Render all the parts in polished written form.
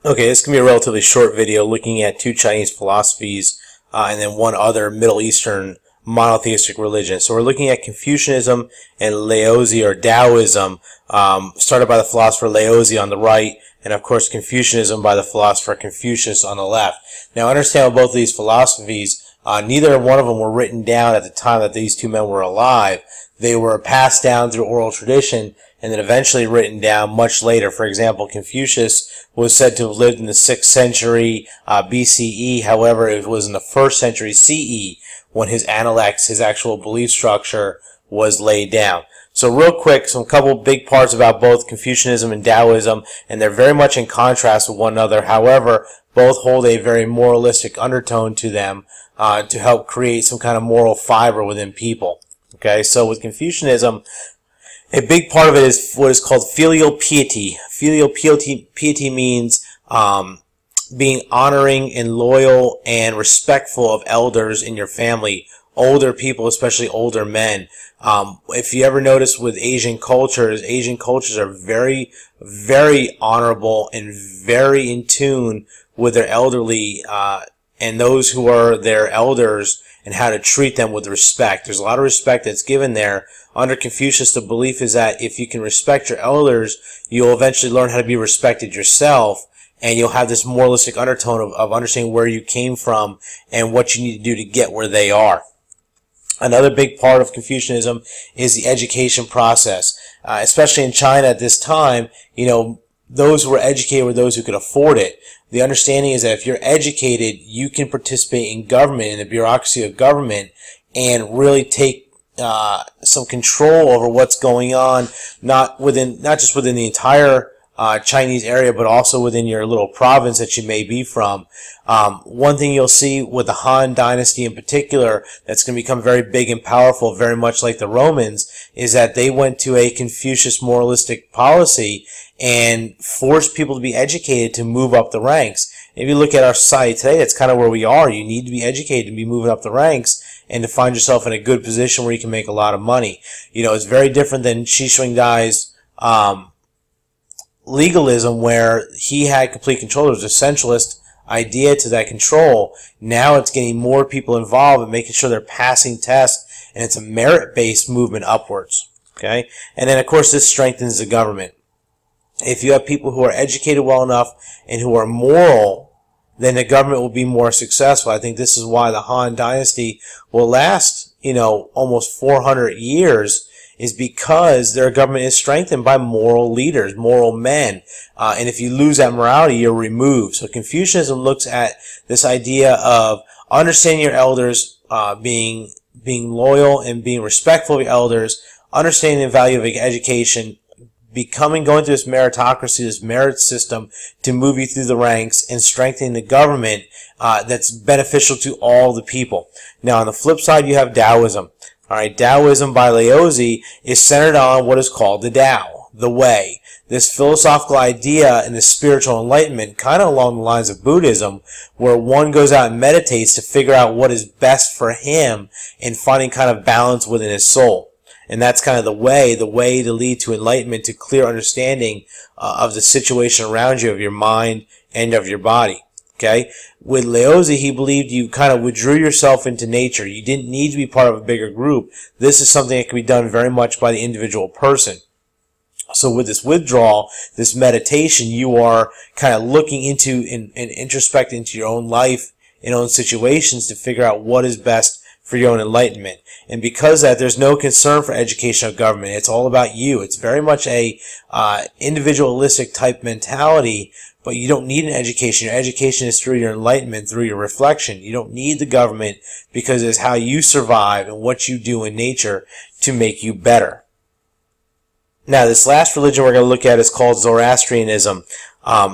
Okay, this can be a relatively short video looking at two Chinese philosophies and then one other Middle Eastern monotheistic religion. So we're looking at Confucianism and Laozi or Taoism, started by the philosopher Laozi on the right, and of course Confucianism by the philosopher Confucius on the left. Now understand with both of these philosophies, neither one of them were written down at the time that these two men were alive. They were passed down through oral tradition and then eventually written down much later. For example, Confucius was said to have lived in the 6th century BCE. However, it was in the 1st century CE when his Analects, his actual belief structure, was laid down. So real quick, some couple big parts about both Confucianism and Taoism, and they're very much in contrast with one another. However, both hold a very moralistic undertone to them to help create some kind of moral fiber within people. Okay, so with Confucianism, a big part of it is what is called filial piety. Filial piety means being honoring and loyal and respectful of elders in your family, older people, especially older men. If you ever notice with Asian cultures are very, very honorable and very in tune with their elderly and those who are their elders and how to treat them with respect. There's a lot of respect that's given there. Under Confucius, the belief is that if you can respect your elders, you'll eventually learn how to be respected yourself, and you'll have this moralistic undertone of understanding where you came from and what you need to do to get where they are. Another big part of Confucianism is the education process. Especially in China at this time, those who were educated were those who could afford it. The understanding is that if you're educated, you can participate in government, in the bureaucracy of government, and really take some control over what's going on, not just within the entire Chinese area, but also within your little province that you may be from. One thing you'll see with the Han Dynasty in particular that's going to become very big and powerful, very much like the Romans, is that they went to a Confucius moralistic policy and forced people to be educated to move up the ranks. If you look at our society today, that's kind of where we are. You need to be educated to be moving up the ranks and to find yourself in a good position where you can make a lot of money. It's very different than Xi Dai's legalism, where he had complete control. There was a centralist idea to that control. Now it's getting more people involved and making sure they're passing tests, and it's a merit-based movement upwards. Okay, and then of course this strengthens the government. If you have people who are educated well enough and who are moral, then the government will be more successful. I think this is why the Han Dynasty will last, almost 400 years, is because their government is strengthened by moral leaders, moral men. And if you lose that morality, you're removed. So Confucianism looks at this idea of understanding your elders, being loyal and being respectful of your elders, understanding the value of education, going through this meritocracy, this merit system to move you through the ranks, and strengthening the government that's beneficial to all the people. Now, on the flip side, you have Taoism. All right, Taoism by Laozi is centered on what is called the Tao, the way. This philosophical idea and the spiritual enlightenment, kind of along the lines of Buddhism, where one goes out and meditates to figure out what is best for him and finding kind of balance within his soul. And that's kind of the way to lead to enlightenment, to clear understanding of the situation around you, of your mind and of your body. Okay? With Laozi, he believed you kind of withdrew yourself into nature. You didn't need to be part of a bigger group. This is something that can be done very much by the individual person. So with this withdrawal, this meditation, you are kind of looking into and introspecting into your own life and own situations to figure out what is best for your own enlightenment. And because of that, there's no concern for education of government. It's all about you. It's very much a individualistic type mentality, but you don't need an education. Your education is through your enlightenment, through your reflection. You don't need the government because it's how you survive and what you do in nature to make you better. Now, this last religion we're going to look at is called Zoroastrianism.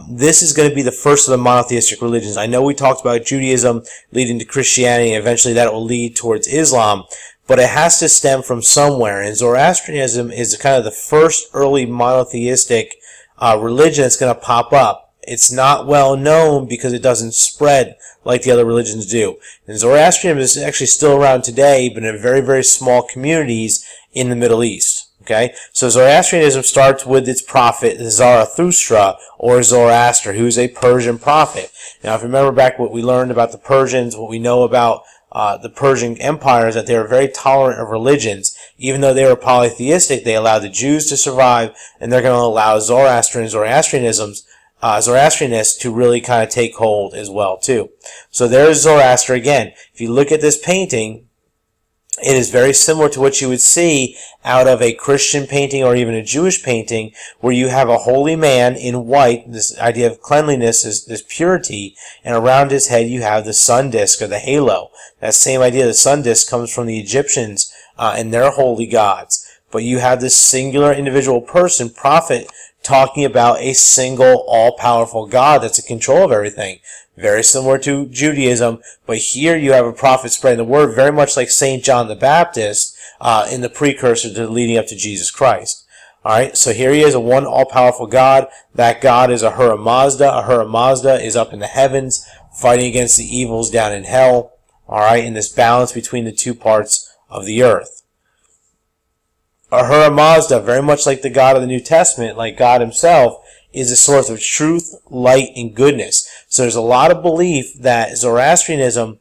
This is going to be the first of the monotheistic religions. I know we talked about Judaism leading to Christianity, and eventually that will lead towards Islam, but it has to stem from somewhere, and Zoroastrianism is kind of the first early monotheistic religion that's going to pop up. It's not well known because it doesn't spread like the other religions do. And Zoroastrianism is actually still around today, but in very, very small communities in the Middle East. Okay, so Zoroastrianism starts with its prophet Zarathustra, or Zoroaster, who's a Persian prophet. Now, if you remember back what we learned about the Persians, what we know about the Persian Empire is that they were very tolerant of religions. Even though they were polytheistic, they allowed the Jews to survive, and they're going to allow Zoroaster and Zoroastrianists to really kind of take hold as well, too. So there's Zoroaster again. If you look at this painting, it is very similar to what you would see out of a Christian painting or even a Jewish painting, where you have a holy man in white. This idea of cleanliness is this purity, and around his head you have the sun disk or the halo. That same idea, the sun disk, comes from the Egyptians and their holy gods. But you have this singular individual person, prophet, talking about a single all-powerful God that's in control of everything. Very similar to Judaism, but here you have a prophet spreading the word, very much like St. John the Baptist in the precursor to leading up to Jesus Christ. Alright, so here he is, a one all-powerful God. That God is Ahura Mazda. Ahura Mazda is up in the heavens, fighting against the evils down in hell. Alright, in this balance between the two parts of the earth. Ahura Mazda, very much like the God of the New Testament, like God himself, is a source of truth, light, and goodness. So there's a lot of belief that Zoroastrianism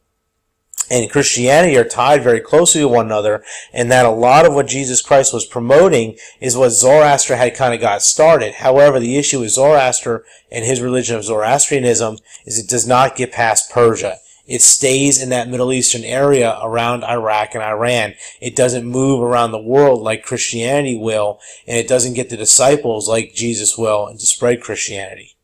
and Christianity are tied very closely to one another, and that a lot of what Jesus Christ was promoting is what Zoroaster had kind of got started. However, the issue with Zoroaster and his religion of Zoroastrianism is it does not get past Persia. It stays in that Middle Eastern area around Iraq and Iran. It doesn't move around the world like Christianity will, and it doesn't get the disciples like Jesus will and to spread Christianity.